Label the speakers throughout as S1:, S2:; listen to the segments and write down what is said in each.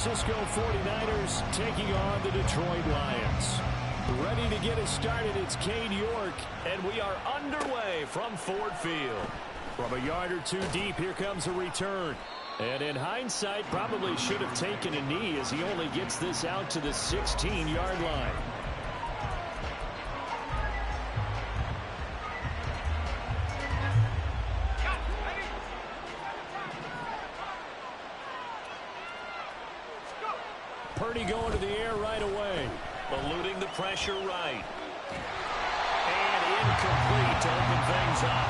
S1: Francisco 49ers taking on the Detroit Lions. Ready to get us started, it's Cade York, and we are underway from Ford Field. From a yard or two deep, here comes a return. And in hindsight, probably should have taken a knee as he only gets this out to the 16-yard line. Purdy going to the air right away. Eluding the pressure right. And incomplete to open things up.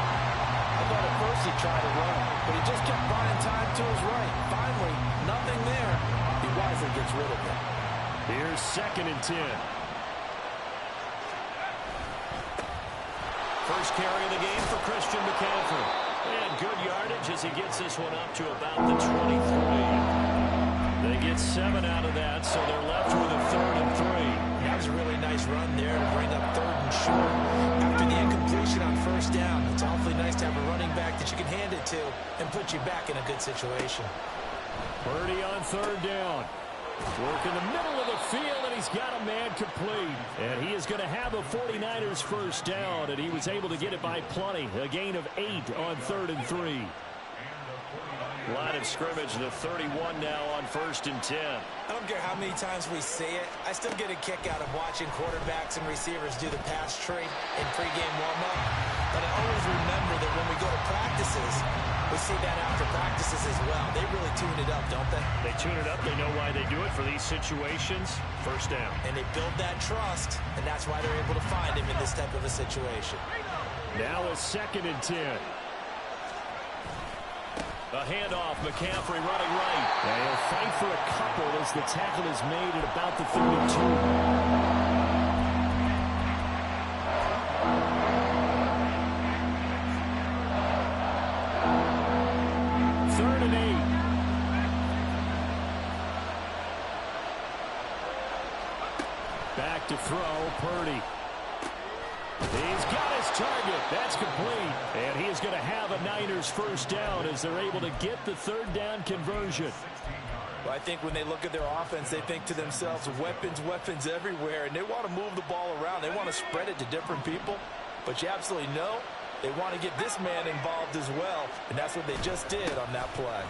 S2: I thought at first he tried to run, but he just kept buying time to his right. Finally, nothing there. He wisely gets rid of it.
S1: Here's 2nd and 10. First carry of the game for Christian McCaffrey. And good yardage as he gets this one up to about the 23. They get 7 out of that, so they're left with a 3rd and 3.
S2: That was a really nice run there to bring up 3rd and short. After the incompletion on 1st down, it's awfully nice to have a running back that you can hand it to and put you back in a good situation.
S1: Purdy on 3rd down. Work in the middle of the field, and he's got a man complete. And he is going to have a 49ers first down, and he was able to get it by plenty. A gain of 8 on 3rd and 3. Line of scrimmage, the 31 now on 1st and 10.
S2: I don't care how many times we say it. I still get a kick out of watching quarterbacks and receivers do the pass trade in pregame warm-up. But I always remember that when we go to practices, we see that after practices as well. They really tune it up, don't they?
S1: They tune it up. They know why they do it for these situations. First down.
S2: And they build that trust, and that's why they're able to find him in this type of a situation.
S1: Now a 2nd and 10. A handoff, McCaffrey running right. And he'll fight for a couple as the tackle is made at about the 32. 3rd and 8. Back to throw, Purdy. He's got his target. That's complete. And he is going to have a Niners first down as they're able to get the 3rd down conversion.
S2: Well, I think when they look at their offense, they think to themselves, weapons, weapons everywhere. And they want to move the ball around. They want to spread it to different people. But you absolutely know they want to get this man involved as well. And that's what they just did on that play.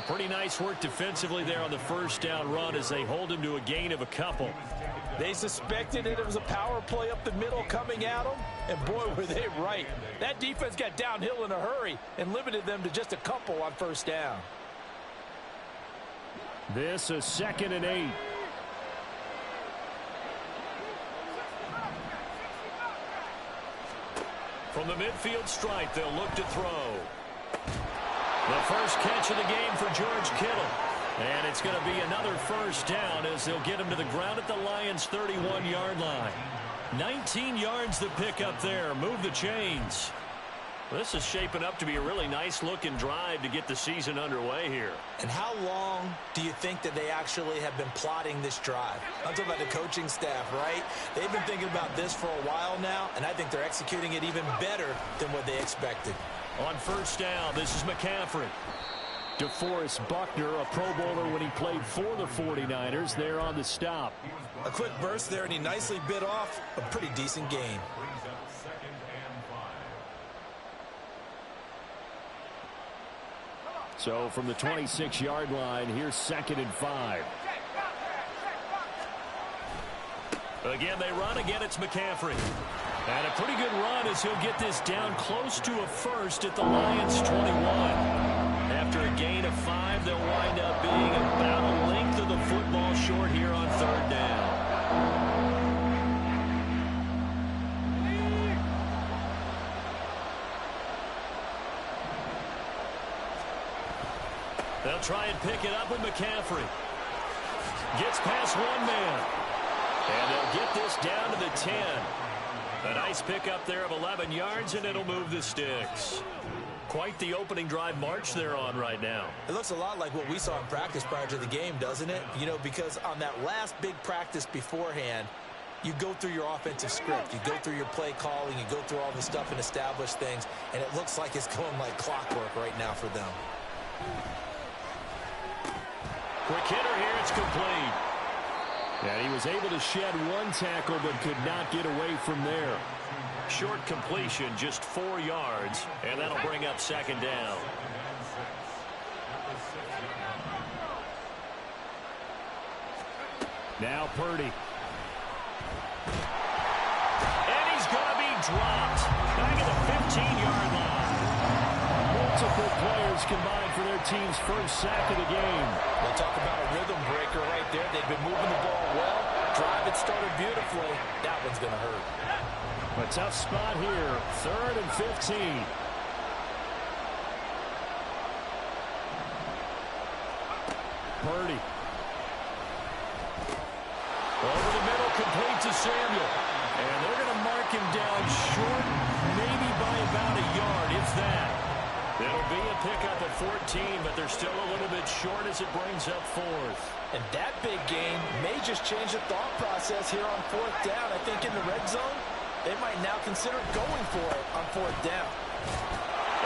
S1: Pretty nice work defensively there on the first down run as they hold him to a gain of a couple.
S2: They suspected that it was a power play up the middle coming at them, and boy, were they right. That defense got downhill in a hurry and limited them to just a couple on 1st down.
S1: This is 2nd and 8. From the midfield stripe, they'll look to throw. The first catch of the game for George Kittle. And it's going to be another first down as they'll get him to the ground at the Lions' 31-yard line. 19 yards to pick up there. Move the chains. This is shaping up to be a really nice-looking drive to get the season underway here.
S2: And how long do you think that they actually have been plotting this drive? I'm talking about the coaching staff, right? They've been thinking about this for a while now, and I think they're executing it even better than what they expected.
S1: On first down, this is McCaffrey. DeForest Buckner, a Pro Bowler when he played for the 49ers, there on the stop.
S2: A quick burst there, and he nicely bit off a pretty decent gain.
S1: So from the 26-yard line, here's 2nd and 5. Again, they run. Again, it's McCaffrey. And a pretty good run as he'll get this down close to a first at the Lions' 21. After a gain of 5, they'll wind up being about a length of the football short here on 3rd down. They'll try and pick it up with McCaffrey. Gets past one man. And they'll get this down to the 10. A nice pickup there of 11 yards, and it'll move the sticks. Quite the opening drive march they're on right now.
S2: It looks a lot like what we saw in practice prior to the game, doesn't it? You know, because on that last big practice beforehand, you go through your offensive script. You go through your play calling. You go through all the stuff and establish things. And it looks like it's going like clockwork right now for them.
S1: Quick hitter here. It's complete. And he was able to shed one tackle but could not get away from there. Short completion, just 4 yards, and that'll bring up second down. Now Purdy. And he's going to be dropped. Back at the 15-yard line. Multiple players combined for their team's first sack of the game.
S2: We'll talk about a rhythm breaker right there. They've been moving the ball well. Drive it started beautifully. That one's going to hurt.
S1: A tough spot here. 3rd and 15. Purdy. Over the middle, complete to Samuel. And they're going to mark him down short, maybe by about a yard, if that. It'll be a pickup of 14, but they're still a little bit short as it brings up 4th.
S2: And that big gain may just change the thought process here on 4th down. I think in the red zone, they might now consider going for it on 4th down.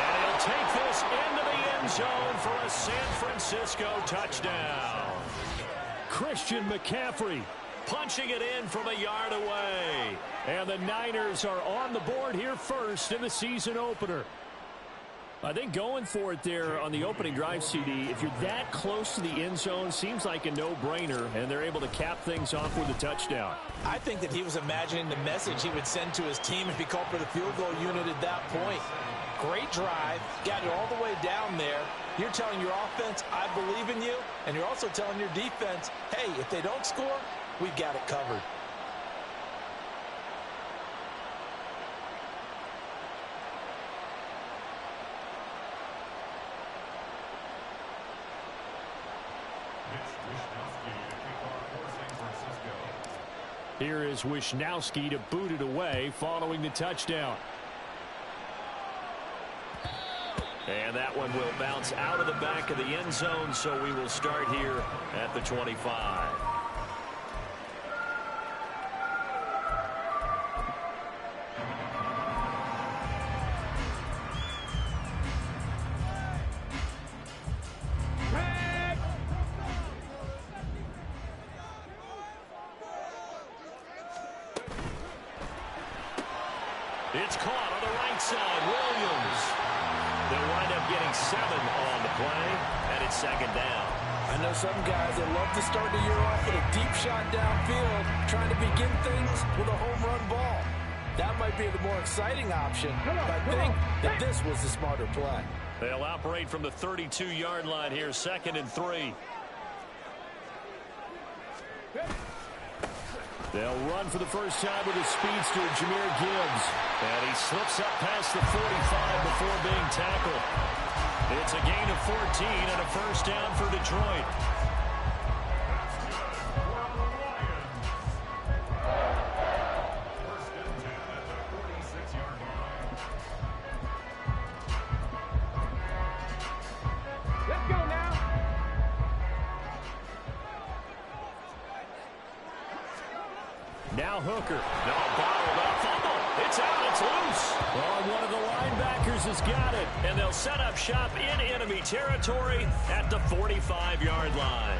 S1: And he'll take this into the end zone for a San Francisco touchdown. Christian McCaffrey punching it in from a yard away. And the Niners are on the board here first in the season opener. I think going for it there on the opening drive, CD, if you're that close to the end zone, seems like a no-brainer, and they're able to cap things off with a touchdown.
S2: I think that he was imagining the message he would send to his team if he called for the field goal unit at that point. Great drive, got it all the way down there. You're telling your offense, I believe in you, and you're also telling your defense, hey, if they don't score, we've got it covered.
S1: Here is Wishnowski to boot it away following the touchdown. And that one will bounce out of the back of the end zone, so we will start here at the 25. It's caught on the right side. Williams. They'll wind up getting 7 on the play, and it's second down.
S2: I know some guys that love to start the year off with a deep shot downfield, trying to begin things with a home run ball. That might be the more exciting option, but I think that this was the smarter play.
S1: They'll operate from the 32-yard line here, 2nd and 3. They'll run for the first time with a speedster, Jahmyr Gibbs. And he slips up past the 45 before being tackled. It's a gain of 14 and a first down for Detroit.
S3: Let's go now.
S1: Now Hooker. No, bottled up. It's out. It's loose. Well, one of the linebackers has got it. And they'll set up shop in enemy territory at the 45-yard line.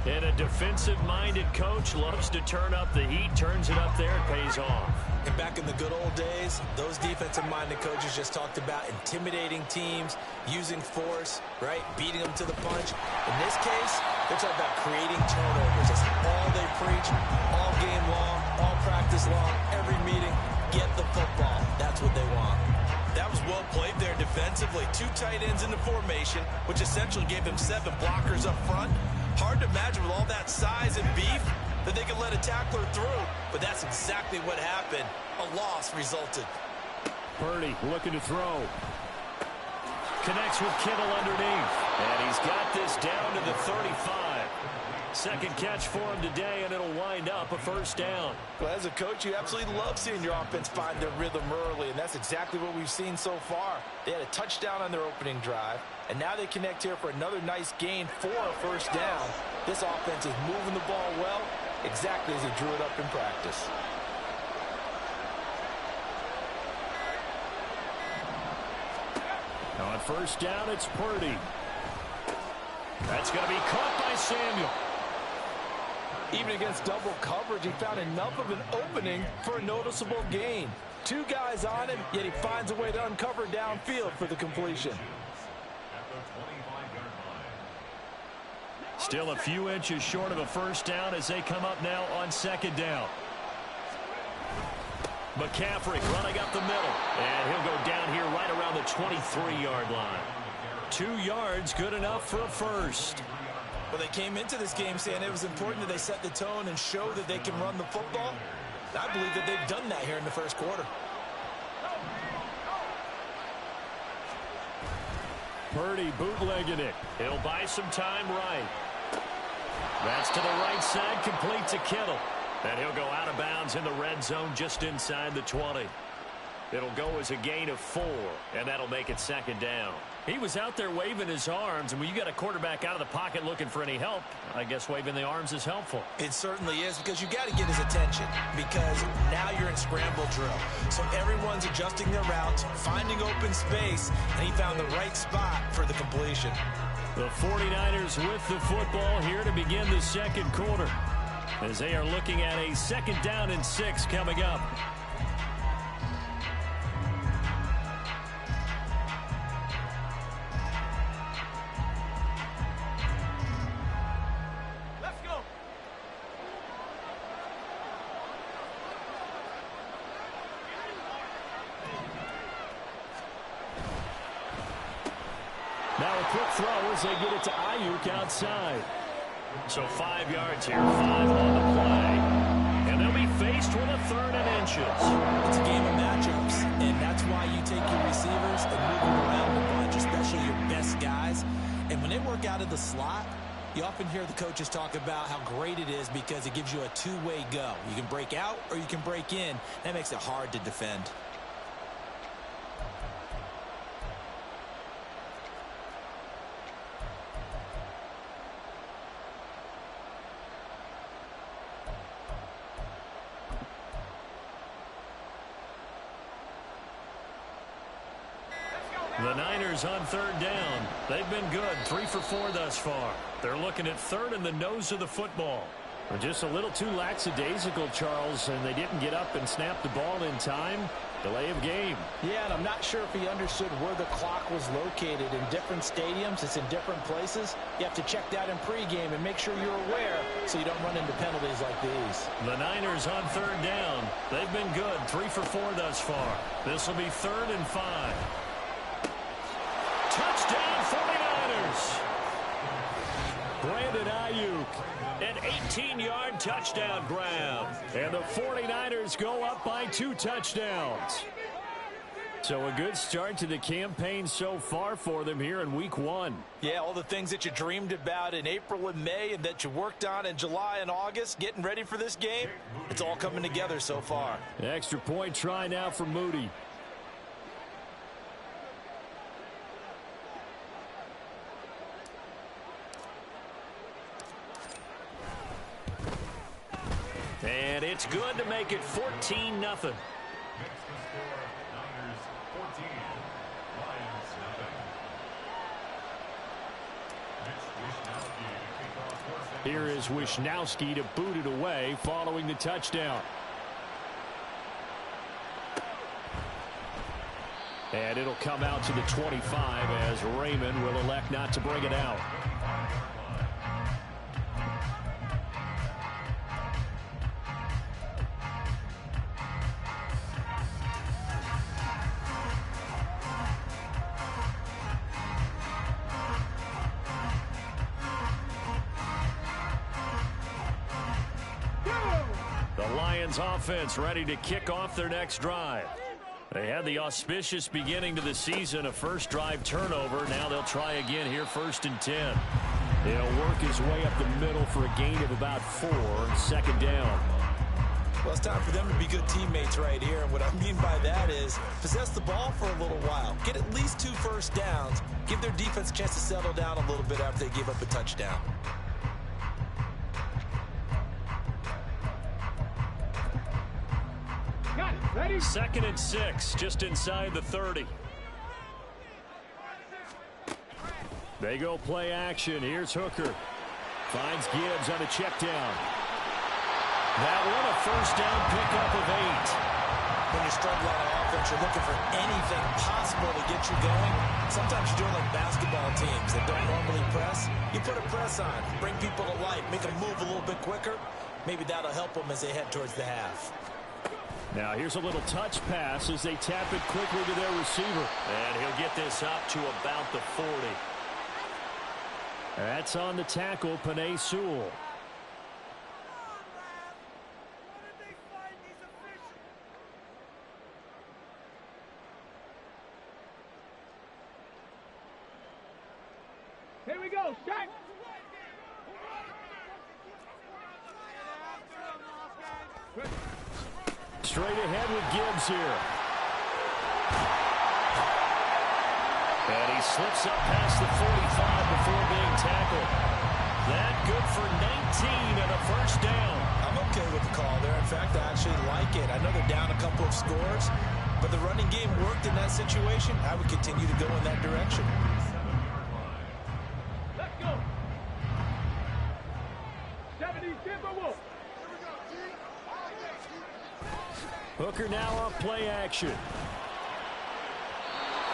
S1: And a defensive-minded coach loves to turn up the heat, turns it up there, and pays off.
S2: And back in the good old days, those defensive-minded coaches just talked about intimidating teams, using force, right, beating them to the punch. In this case, they're talking about creating turnovers. That's all they preach, all game long, all practice long, every meeting. Get the football. That's what they want. That was well played there defensively. 2 tight ends in the formation, which essentially gave them 7 blockers up front. Hard to imagine with all that size and beef that they could let a tackler through, but that's exactly what happened. A loss resulted.
S1: Purdy looking to throw. Connects with Kittle underneath. And he's got this down to the 35. Second catch for him today, and it'll wind up a first down.
S2: Well, as a coach, you absolutely love seeing your offense find their rhythm early, and that's exactly what we've seen so far. They had a touchdown on their opening drive, and now they connect here for another nice gain for a first down. This offense is moving the ball well, exactly as they drew it up in practice.
S1: On first down, it's Purdy. That's going to be caught by by Samuel.
S2: Even against double coverage, he found enough of an opening for a noticeable gain. 2 guys on him, yet he finds a way to uncover downfield for the completion.
S1: Still a few inches short of a first down as they come up now on second down. McCaffrey running up the middle, and he'll go down here right around the 23-yard line. 2 yards, good enough for a first.
S2: Well, they came into this game saying it was important that they set the tone and show that they can run the football. I believe that they've done that here in the first quarter.
S1: Purdy bootlegging it. He'll buy some time right. That's to the right side, complete to Kittle. And he'll go out of bounds in the red zone just inside the 20. It'll go as a gain of 4, and that'll make it second down. He was out there waving his arms, and when you got a quarterback out of the pocket looking for any help, I guess waving the arms is helpful.
S2: It certainly is, because you got to get his attention, because now you're in scramble drill. So everyone's adjusting their routes, finding open space, and he found the right spot for the completion.
S1: The 49ers with the football here to begin the second quarter, as they are looking at a second down and 6 coming up. Now a quick throw as they get it to Ayuk outside. So 5 yards here, 5 on the play. And they'll be faced with a 3rd and inches.
S2: It's a game of matchups, and that's why you take your receivers and move them around a bunch, especially your best guys. And when they work out of the slot, you often hear the coaches talk about how great it is because it gives you a 2-way go. You can break out or you can break in. That makes it hard to defend.
S1: The Niners on 3rd down. They've been good, 3 for 4 thus far. They're looking at 3rd and the nose of the football. They're just a little too lackadaisical, Charles, and they didn't get up and snap the ball in time. Delay of game.
S2: Yeah, and I'm not sure if he understood where the clock was located. In different stadiums, it's in different places. You have to check that in pregame and make sure you're aware so you don't run into penalties like these.
S1: The Niners on 3rd down. They've been good, 3 for 4 thus far. This will be 3rd and 5. Touchdown 49ers. Brandon Ayuk, an 18-yard touchdown grab. And the 49ers go up by 2 touchdowns. So a good start to the campaign so far for them here in week 1.
S2: Yeah, all the things that you dreamed about in April and May and that you worked on in July and August, getting ready for this game, it's all coming together so far.
S1: Extra point try now for Moody. And it's good to make it 14-0. Here is Wisnowski to boot it away following the touchdown. And it'll come out to the 25 as Raymond will elect not to bring it out. Lions offense ready to kick off their next drive. They had the auspicious beginning to the season, a first drive turnover. Now they'll try again here, 1st and 10. He'll work his way up the middle for a gain of about 4, 2nd down.
S2: Well, it's time for them to be good teammates right here. And what I mean by that is possess the ball for a little while. Get at least 2 first downs. Give their defense a chance to settle down a little bit after they give up a touchdown.
S3: Ready?
S1: 2nd and 6, just inside the 30. They go play action. Here's Hooker. Finds Gibbs on a check down. That one a first down pickup of 8.
S2: When you're struggling on offense, you're looking for anything possible to get you going. Sometimes you're doing like basketball teams that don't normally press. You put a press on, bring people to life, make them move a little bit quicker. Maybe that'll help them as they head towards the half.
S1: Now here's a little touch pass as they tap it quickly to their receiver. And he'll get this up to about the 40. That's on the tackle, Penei Sewell.
S3: Here we go, shot.
S1: Straight ahead with Gibbs here. And he slips up past the 45 before being tackled. That good for 19 and a first down.
S2: I'm okay with the call there. In fact, I actually like it. I know they're down a couple of scores, but the running game worked in that situation. I would continue to go in that direction.
S3: Let's go. 70 Timberwolves.
S1: Hooker now off play action.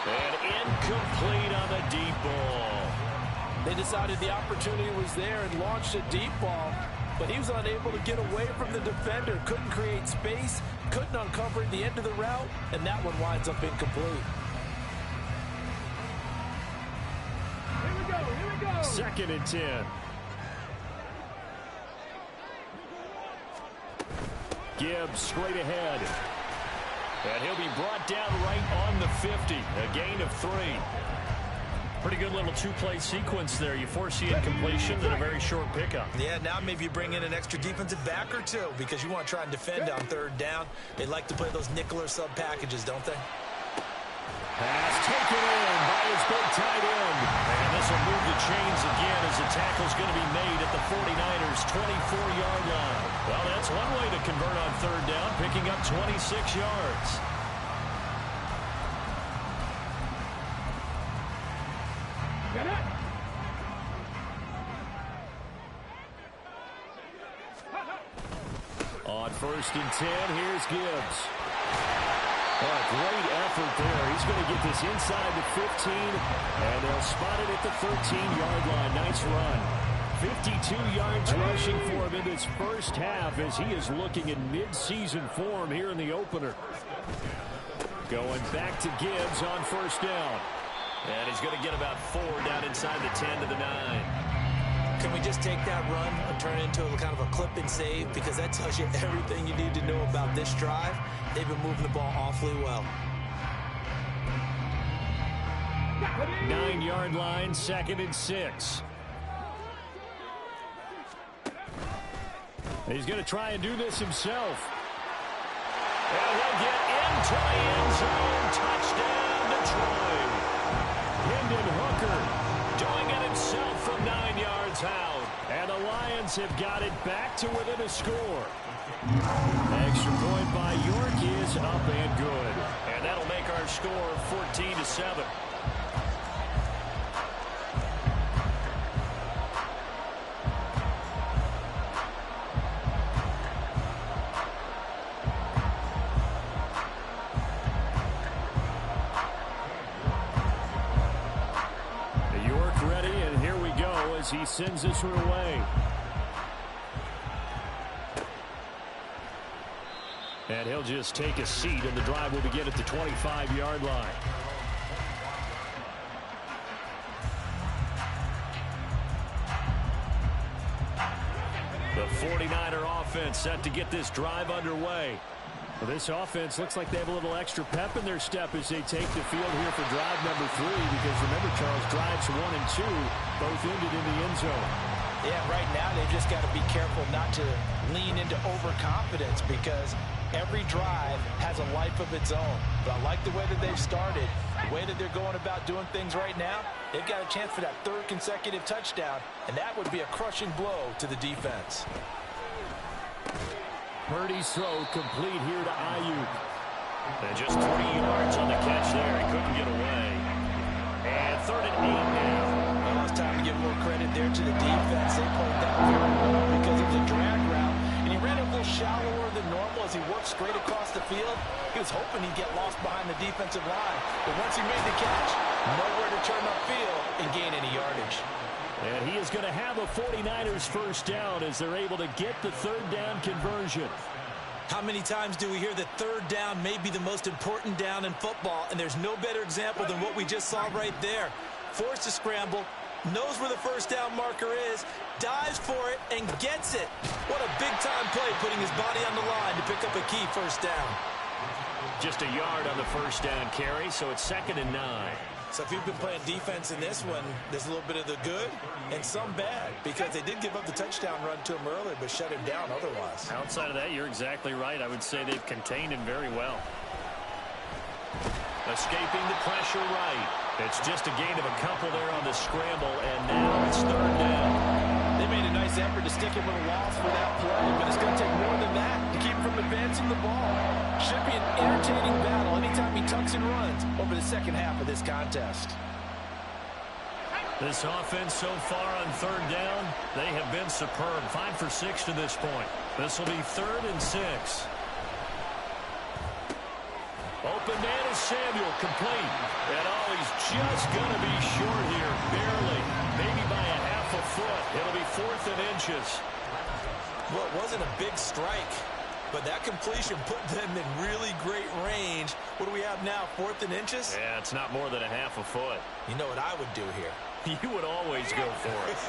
S1: And incomplete on the deep ball.
S4: They decided the opportunity was there and launched a deep ball, but he was unable to get away from the defender, couldn't create space, couldn't uncover the end of the route, and that one winds up incomplete.
S3: Here we go.
S1: Second and 10. Gibbs straight ahead. And he'll be brought down right on the 50. A gain of 3. Pretty good little two-play sequence there. You force the incompletion and a very short pickup.
S2: Yeah, now maybe you bring in an extra defensive back or two because you want to try and defend on third down. They like to play those nickel or sub packages, don't they?
S1: Pass taken in by his big tight end. And this will move the chains again as the tackle's going to be made at the 49ers' 24-yard line. Well, that's one way to convert on third down, picking up 26 yards.
S3: Get it.
S1: On first and 10, here's Gibbs. Oh, great effort there. He's going to get this inside the 15, and they'll spot it at the 13-yard line. Nice run. 52 yards rushing for him in this first half as he is looking in mid-season form here in the opener. Going back to Gibbs on first down. And he's going to get about 4 down inside the 10 to the 9.
S2: Can we just take that run and turn it into a kind of a clip and save? Because that tells you everything you need to know about this drive. They've been moving the ball awfully well.
S1: 9-yard line, second and 6. He's going to try and do this himself. And he'll get into the end zone. Touchdown, Detroit. Hendon Hooker doing it himself from 9 yards out. And the Lions have got it back to within a score. Extra point by York is up and good. And that'll make our score 14-7. He sends this one away. And he'll just take a seat, and the drive will begin at the 25-yard line. The 49er offense set to get this drive underway. Well, this offense looks like they have a little extra pep in their step as they take the field here for drive number 3, because remember, Charles, drives 1 and 2 both ended in the end zone.
S2: Yeah, right now they've just got to be careful not to lean into overconfidence because every drive has a life of its own. But I like the way that they've started, the way that they're going about doing things right now. They've got a chance for that 3rd consecutive touchdown, and that would be a crushing blow to the defense.
S1: Purdy's throw complete here to Ayuk. And just 3 yards on the catch there. He couldn't get away. And 3rd and 8 now.
S4: Well, it's time to give more credit there to the defense. They played that very well because it was a drag route, and he ran a little shallower than normal as he worked straight across the field. He was hoping he'd get lost behind the defensive line, but once he made the catch, nowhere to turn upfield and gain any yardage.
S1: And he is going to have a 49ers first down as they're able to get the third down conversion.
S2: How many times do we hear that third down may be the most important down in football, and there's no better example than what we just saw right there. Forced to scramble, knows where the first down marker is, dives for it, and gets it. What a big-time play, putting his body on the line to pick up a key first down.
S1: Just a yard on the first down carry, so it's 2nd and 9.
S2: So if you've been playing defense in this one, there's a little bit of the good and some bad, because they did give up the touchdown run to him earlier, but shut him down otherwise.
S1: Outside of that, you're exactly right. I would say they've contained him very well. Escaping the pressure right. It's just a gain of a couple there on the scramble, and now it's third down.
S4: They made a nice effort to stick him with a loss for that play, but it's going to take more than that to keep him from advancing the ball. Should be an entertaining battle anytime he tucks and runs over the second half of this contest.
S1: This offense so far on third down, they have been superb. 5 for 6 to this point. This will be 3rd and 6. Open man is Samuel, complete. And he's just going to be short here, barely. Maybe by a half a foot. It'll be 4th and inches.
S2: Well, it wasn't a big strike, but that completion put them in really great range. What do we have now, 4th and inches?
S1: Yeah, it's not more than a half a foot.
S2: You know what I would do here?
S1: You would always go for it.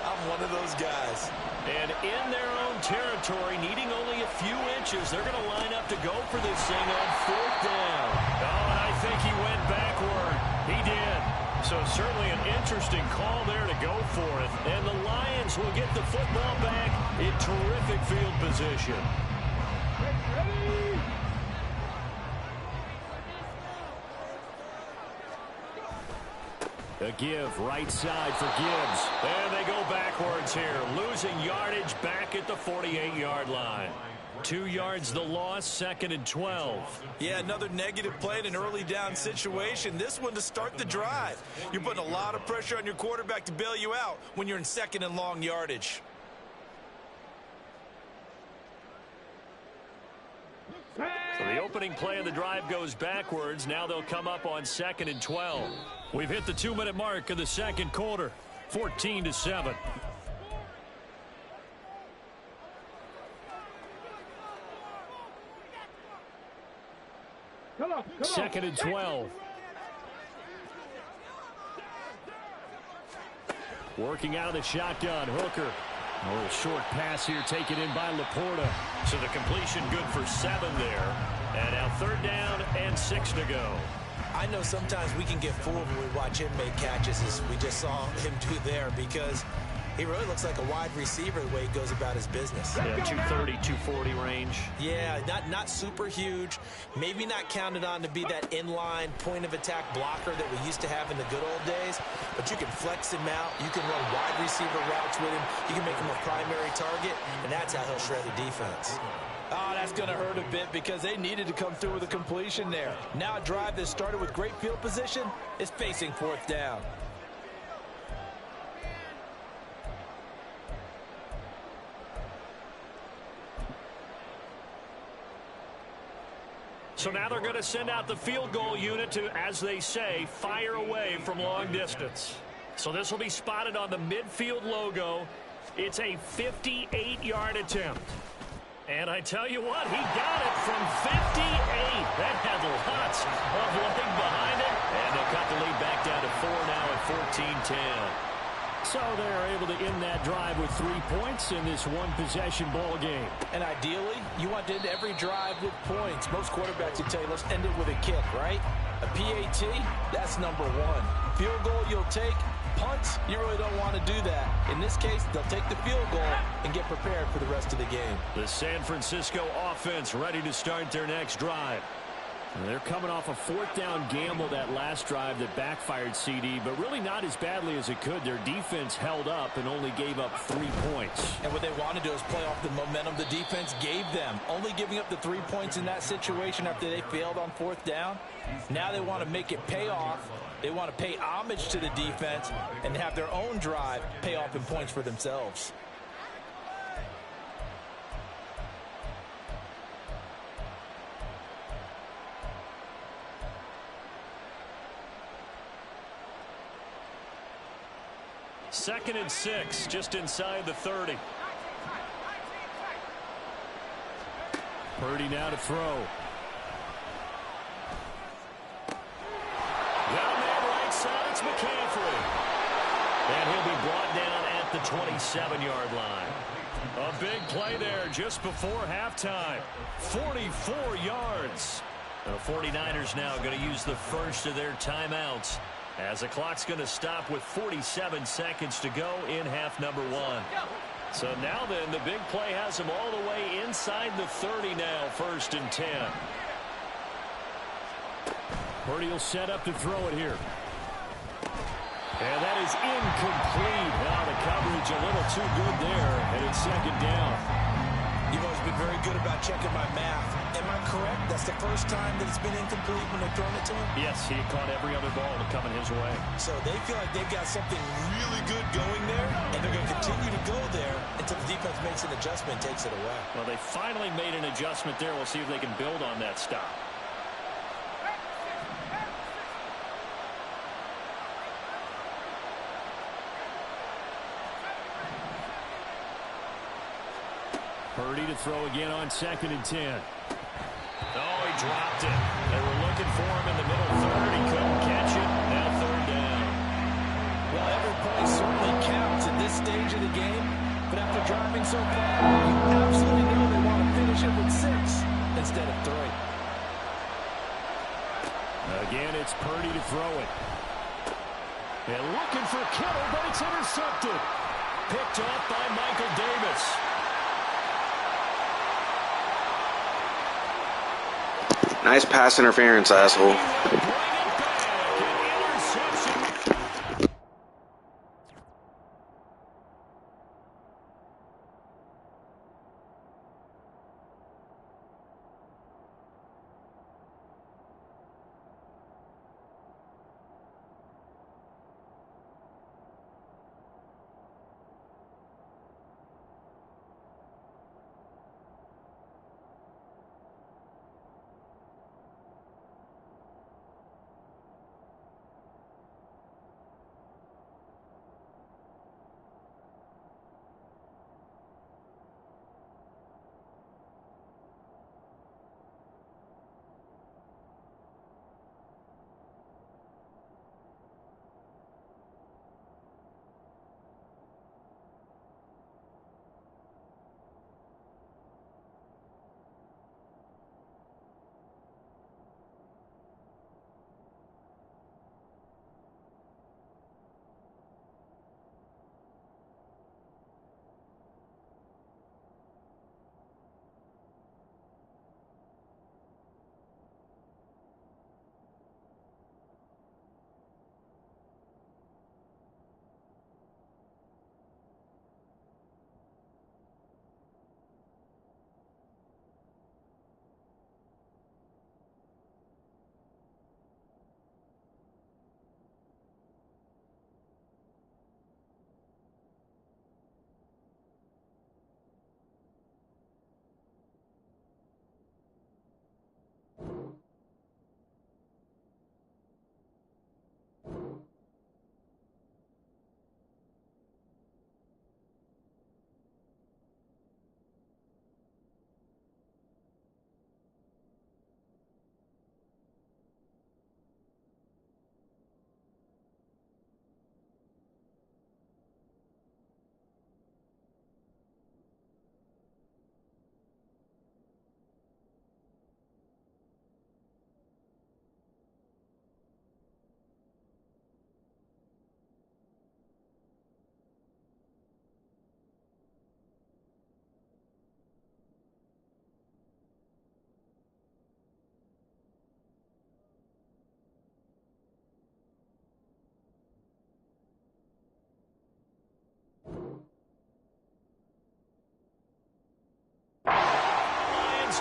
S2: I'm one of those guys.
S1: And in their own territory, needing only a few inches, they're going to line up to go for this thing on 4th down. Oh, and I think he went backward. He did. So certainly an interesting call there to go for it. And the Lions will get the football back in terrific field position.
S3: Ready?
S1: A give, right side for Gibbs. And they go backwards here, losing yardage back at the 48-yard line. 2 yards the loss, 2nd and 12.
S2: Yeah, another negative play in an early down situation. This one to start the drive. You're putting a lot of pressure on your quarterback to bail you out when you're in 2nd and long yardage.
S1: So the opening play of the drive goes backwards. Now they'll come up on 2nd and 12. We've hit the 2-minute mark of the second quarter. 14-7.
S3: Come on.
S1: 2nd and 12. Working out of the shotgun, Hooker. A little short pass here taken in by Laporta. So the completion good for 7 there. And now 3rd down and 6 to go.
S2: I know sometimes we can get fooled when we watch him make catches, as we just saw him do there, because he really looks like a wide receiver the way he goes about his business.
S1: Yeah, 230, 240 range.
S2: Yeah, not super huge. Maybe not counted on to be that inline point-of-attack blocker that we used to have in the good old days, but you can flex him out. You can run wide receiver routes with him. You can make him a primary target, and that's how he'll shred the defense.
S4: Oh, that's going to hurt a bit because they needed to come through with a completion there. Now a drive that started with great field position is facing 4th down.
S1: So now they're going to send out the field goal unit to, as they say, fire away from long distance. So this will be spotted on the midfield logo. It's a 58-yard attempt. And I tell you what, he got it from 58. That had lots of leg behind it. And they'll cut the lead back down to 4 now at 14-10. So they're able to end that drive with 3 points in this one-possession ball game.
S4: And ideally, you want to end every drive with points. Most quarterbacks would tell you, let's end it with a kick, right? A PAT, that's number 1. Field goal you'll take. Punts, you really don't want to do that. In this case, they'll take the field goal and get prepared for the rest of the game.
S1: The San Francisco offense ready to start their next drive. And they're coming off a 4th down gamble that last drive that backfired, CD, but really not as badly as it could. Their defense held up and only gave up 3 points.
S4: And what they want to do is play off the momentum the defense gave them. Only giving up the 3 points in that situation after they failed on 4th down. Now they want to make it pay off
S2: They want to pay homage to the defense and have their own drive pay off in points for themselves.
S1: Second and 6, just inside the 30. Purdy now to throw. Down there right side, it's McCaffrey. And he'll be brought down at the 27-yard line. A big play there just before halftime. 44 yards. The 49ers now going to use the first of their timeouts, as the clock's going to stop with 47 seconds to go in half number 1. So now then, the big play has them all the way inside the 30 now, 1st and 10. Purdy will set up to throw it here. And that is incomplete. Now the coverage a little too good there, and it's 2nd down.
S2: You've always been very good about checking my math. Am I correct? That's the first time that it's been incomplete when they've thrown it to him?
S1: Yes, he had caught every other ball coming his way.
S2: So they feel like they've got something really good going there, and they're going to continue to go there until the defense makes an adjustment and takes it away.
S1: Well, they finally made an adjustment there. We'll see if they can build on that stop. Purdy to throw again on 2nd and 10. Oh, he dropped it. They were looking for him in the middle third. He couldn't catch it. Now 3rd down.
S2: Well, every point certainly counts at this stage of the game. But after driving so far, you absolutely know they want to finish it with 6 instead of 3.
S1: Again, it's Purdy to throw it. And looking for Kittle, but it's intercepted. Picked off by Michael Davis.
S5: Nice pass interference, asshole.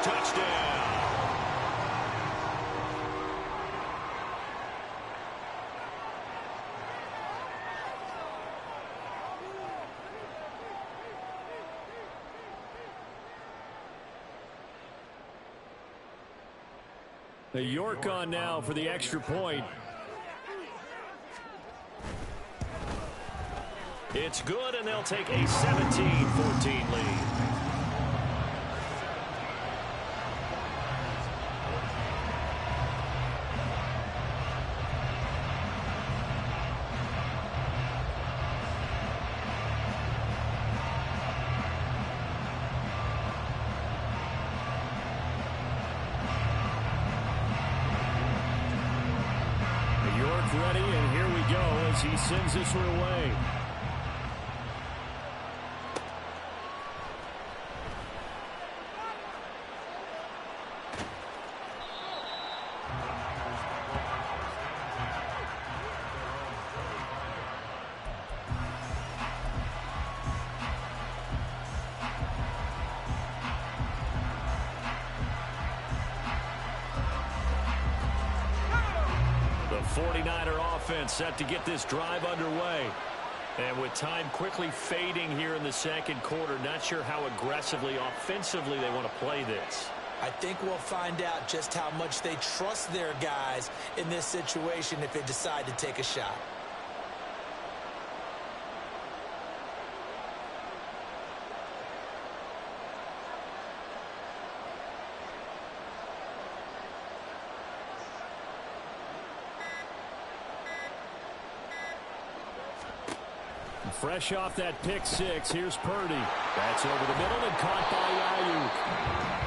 S1: Touchdown. The York on now for the extra point. It's good, and they'll take a 17-14 lead. Ready, and here we go as he sends this one away. The 49er offense set to get this drive underway. And with time quickly fading here in the second quarter, not sure how aggressively, offensively they want to play this.
S2: I think we'll find out just how much they trust their guys in this situation if they decide to take a shot.
S1: Fresh off that pick six, here's Purdy. That's over the middle and caught by Ayuk.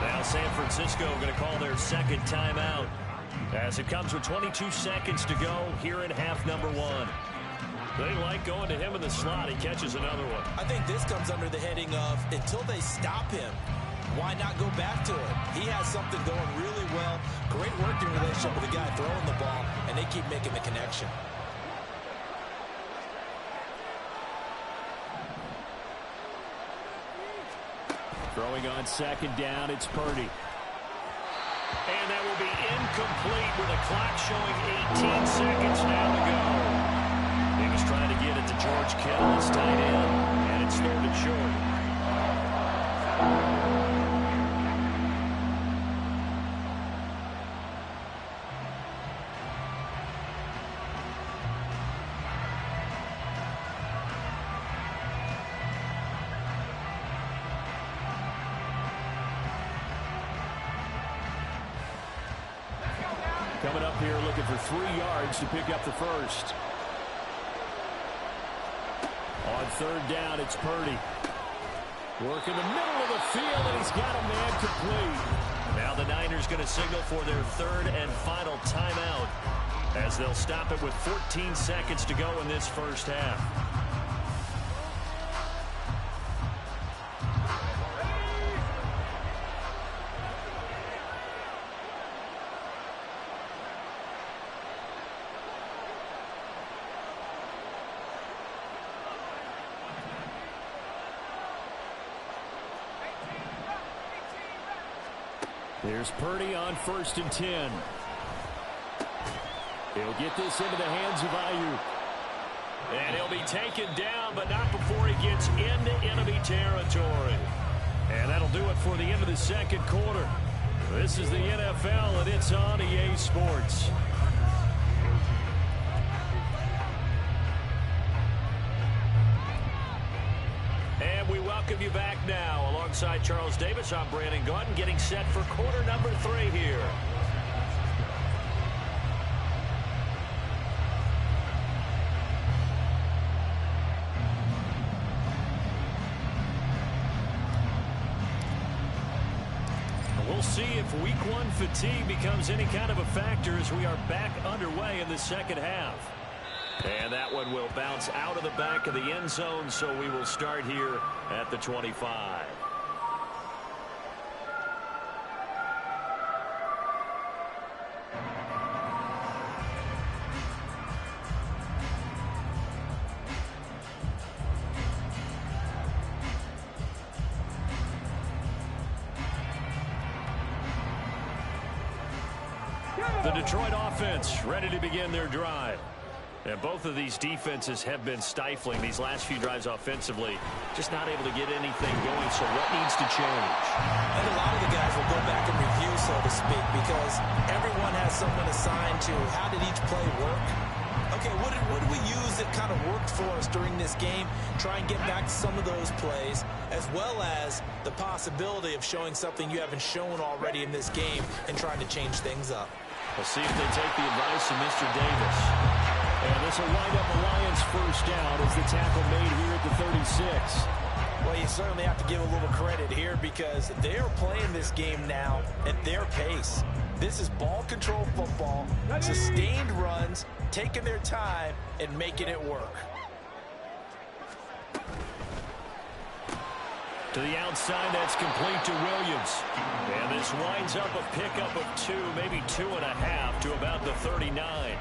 S1: Now San Francisco going to call their second timeout as it comes with 22 seconds to go here in half number one. They like going to him in the slot. He catches another one.
S2: I think this comes under the heading of until they stop him, why not go back to it? He has something going really well. Great working relationship with the guy throwing the ball, and they keep making the connection.
S1: Throwing on second down, it's Purdy. And that will be incomplete with a clock showing 18 seconds now to go. He was trying to get it to George Kittle, his tight end, and it's third and short. Coming up here looking for 3 yards to pick up the first. On third down, it's Purdy. Working the middle of the field, and he's got a man complete. Now the Niners going to signal for their third and final timeout as they'll stop it with 14 seconds to go in this first half. Here's Purdy on 1st and 10. He'll get this into the hands of Ayuk. And he'll be taken down, but not before he gets into enemy territory. And that'll do it for the end of the second quarter. This is the NFL, and it's on EA Sports. And we welcome you back now. Alongside Charles Davis, I'm Brandon Gaudin, getting set for quarter number 3 here. We'll see if week 1 fatigue becomes any kind of a factor as we are back underway in the second half. And that one will bounce out of the back of the end zone, so we will start here at the 25. The Detroit offense ready to begin their drive. And both of these defenses have been stifling these last few drives offensively. Just not able to get anything going, so what needs to change?
S2: And a lot of the guys will go back and review, so to speak, because everyone has someone assigned to how did each play work. Okay, what did we use that kind of worked for us during this game? Try and get back to some of those plays, as well as the possibility of showing something you haven't shown already in this game and trying to change things up.
S1: We'll see if they take the advice of Mr. Davis. And this will wind up a Lions first down as the tackle made here at the 36.
S2: Well, you certainly have to give a little credit here because they are playing this game now at their pace. This is ball control football, sustained runs, taking their time and making it work.
S1: To the outside, that's complete to Williams. And this winds up a pickup of 2, maybe 2.5 to about the 39.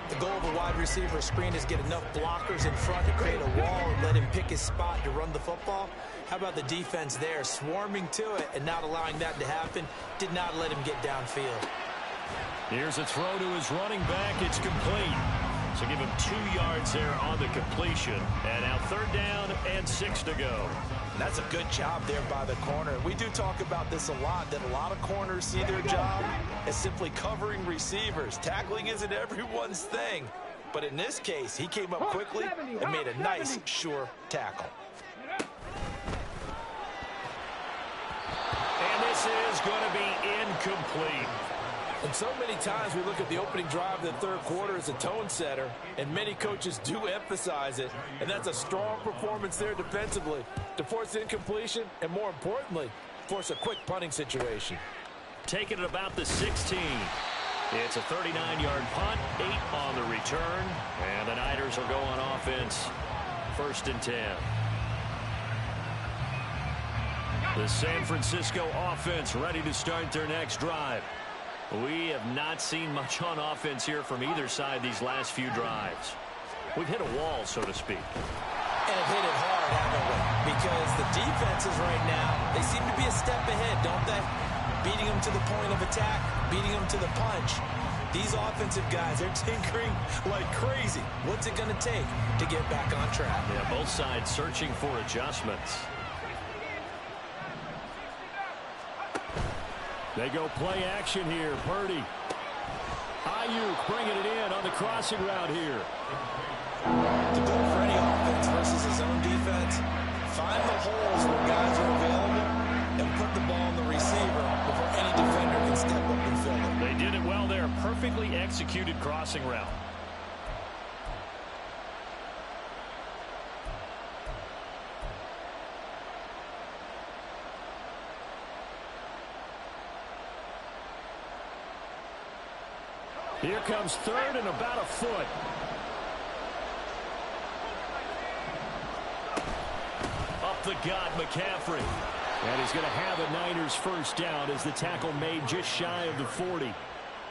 S2: The goal of a wide receiver screen is get enough blockers in front to create a wall and let him pick his spot to run the football. How about the defense there, swarming to it and not allowing that to happen? Did not let him get downfield.
S1: Here's a throw to his running back. It's complete. So give him 2 yards there on the completion. And now 3rd down and 6 to go.
S2: That's a good job there by the corner. We do talk about this a lot, that a lot of corners see their job as simply covering receivers. Tackling isn't everyone's thing. But in this case, he came up quickly and made a nice, sure tackle.
S1: And this is going to be incomplete.
S4: And so many times we look at the opening drive of the 3rd quarter as a tone setter, and many coaches do emphasize it, and that's a strong performance there defensively to force incompletion and, more importantly, force a quick punting situation.
S1: Taking it about the 16. It's a 39-yard punt, 8 on the return, and the Niners will go on offense, 1st and 10. The San Francisco offense ready to start their next drive. We have not seen much on offense here from either side these last few drives. We've hit a wall, so to speak.
S2: And have hit it hard, haven't we? Because the defenses right now, they seem to be a step ahead, don't they? Beating them to the point of attack, beating them to the punch. These offensive guys, they're tinkering like crazy. What's it going to take to get back on track?
S1: Yeah, both sides searching for adjustments. They go play action here. Purdy. Ayuk bringing it in on the crossing route here.
S2: The goal for any offense versus his own defense, find the holes where guys are available and put the ball on the receiver before any defender can step up and fill it.
S1: They did it well there. Perfectly executed crossing route. Here comes 3rd and about a foot. Up the gut, McCaffrey. And he's going to have a Niners first down as the tackle made just shy of the 40.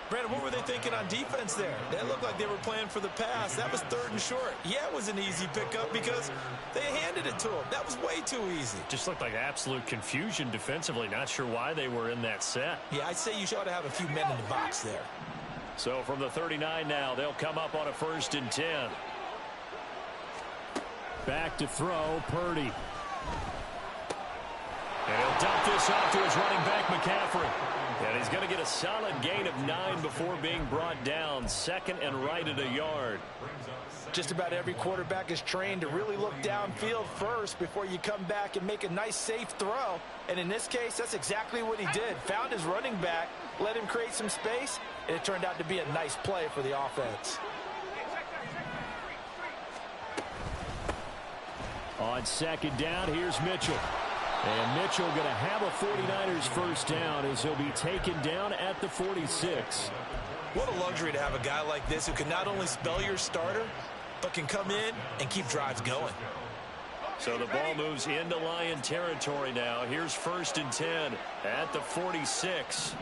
S2: Brandon, what were they thinking on defense there? That looked like they were playing for the pass. That was 3rd and short. Yeah, it was an easy pickup because they handed it to him. That was way too easy.
S1: Just looked like absolute confusion defensively. Not sure why they were in that set.
S2: Yeah, I'd say you ought to have a few men in the box there.
S1: So from the 39 now, they'll come up on a 1st and 10. Back to throw, Purdy. And he'll dump this off to his running back, McCaffrey. And he's going to get a solid gain of 9 before being brought down. 2nd and right at a yard.
S2: Just about every quarterback is trained to really look downfield first before you come back and make a nice, safe throw. And in this case, that's exactly what he did. Found his running back, let him create some space, and it turned out to be a nice play for the offense.
S1: On 2nd down, here's Mitchell. And Mitchell going to have a 49ers first down as he'll be taken down at the 46.
S2: What a luxury to have a guy like this who can not only spell your starter, but can come in and keep drives going.
S1: So the ball moves into Lion territory now. Here's 1st and 10 at the 46.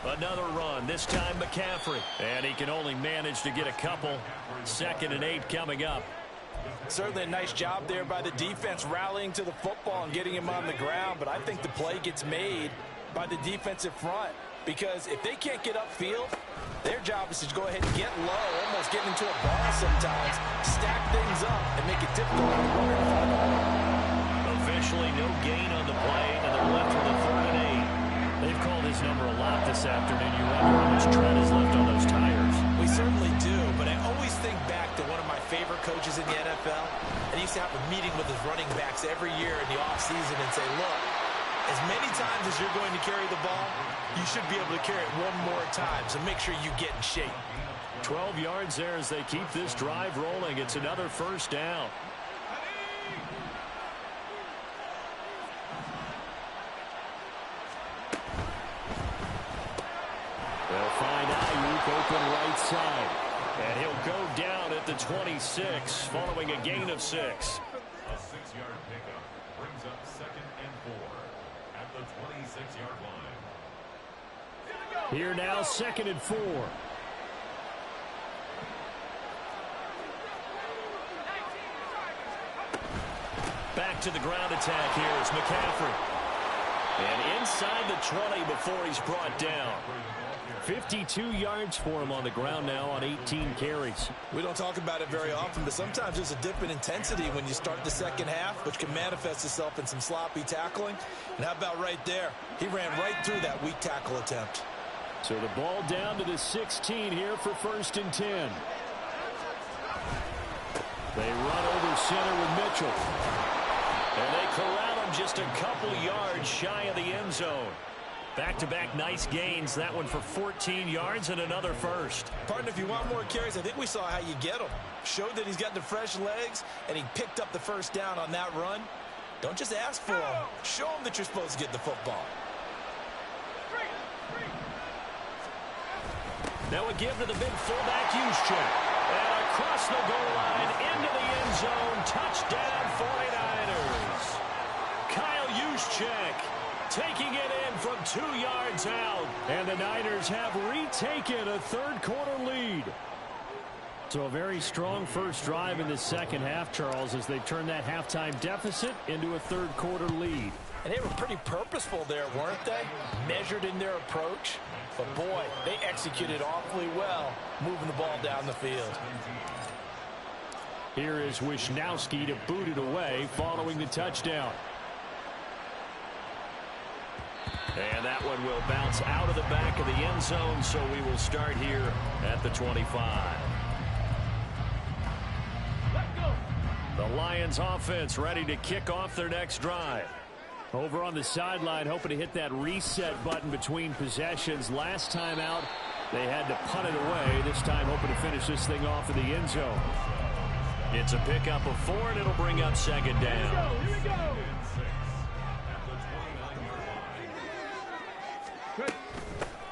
S1: Another run, this time McCaffrey. And he can only manage to get a couple. 2nd and 8 coming up.
S2: Certainly a nice job there by the defense rallying to the football and getting him on the ground. But I think the play gets made by the defensive front. Because if they can't get upfield, Their job is to go ahead and get low, almost get into a ball sometimes, stack things up, and make it difficult for the runner to follow.
S1: Officially no gain on the play, and they're left with a 3rd and 8. They've called his number a lot this afternoon. You wonder how much tread is left on those tires.
S2: We certainly do, but I always think back to one of my favorite coaches in the NFL, and he used to have a meeting with his running backs every year in the offseason and say, look, as many times as you're going to carry the ball, you should be able to carry it one more time, so make sure you get in shape.
S1: 12 yards there as they keep this drive rolling. It's another 1st down. They'll find Ayuk open right side. And he'll go down at the 26 following a gain of 6.
S3: A 6-yard pickup brings up 2nd and 4 at the 26-yard line.
S1: Here now, 2nd and 4. Back to the ground attack here is McCaffrey. And inside the 20 before he's brought down. 52 yards for him on the ground now on 18 carries.
S2: We don't talk about it very often, but sometimes there's a dip in intensity when you start the second half, which can manifest itself in some sloppy tackling. And how about right there? He ran right through that weak tackle attempt.
S1: So the ball down to the 16 here for 1st and 10. They run over center with Mitchell. And they corral him just a couple yards shy of the end zone. Back-to-back nice gains. That one for 14 yards and another 1st.
S2: Partner, if you want more carries, I think we saw how you get them. Showed that he's got the fresh legs, and he picked up the 1st down on that run. Don't just ask for them. Show them that you're supposed to get the football.
S1: Now a give to the big fullback, Juszczyk. And across the goal line, into the end zone. Touchdown, 49ers. Kyle Juszczyk taking it in from 2 yards out. And the Niners have retaken a 3rd quarter lead. So a very strong first drive in the second half, Charles, as they turn that halftime deficit into a 3rd quarter lead.
S2: And they were pretty purposeful there, weren't they? Measured in their approach. But, boy, they executed awfully well moving the ball down the field.
S1: Here is Wisnowski to boot it away following the touchdown. And that one will bounce out of the back of the end zone, so we will start here at the 25. The Lions offense ready to kick off their next drive. Over on the sideline, hoping to hit that reset button between possessions. Last time out, they had to punt it away. This time, hoping to finish this thing off in the end zone. It's a pickup of 4, and it'll bring up 2nd down.
S3: Here we go.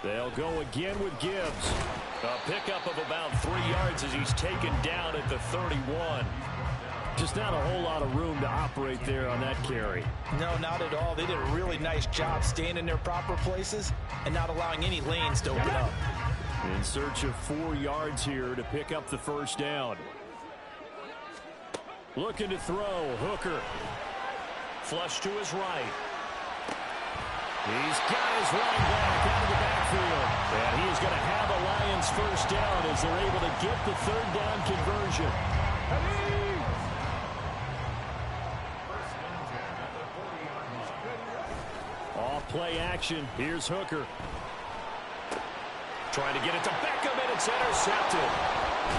S1: They'll go again with Gibbs. A pickup of about 3 yards as he's taken down at the 31. Just not a whole lot of room to operate there on that carry.
S2: No, not at all. They did a really nice job staying in their proper places and not allowing any lanes to open up.
S1: In search of 4 yards here to pick up the 1st down. Looking to throw. Hooker. Flush to his right. He's got his running back out of the backfield. And he is going to have a Lions 1st down as they're able to get the 3rd down conversion. Off play action. Here's Hooker. Trying to get it to Beckham, and it's intercepted.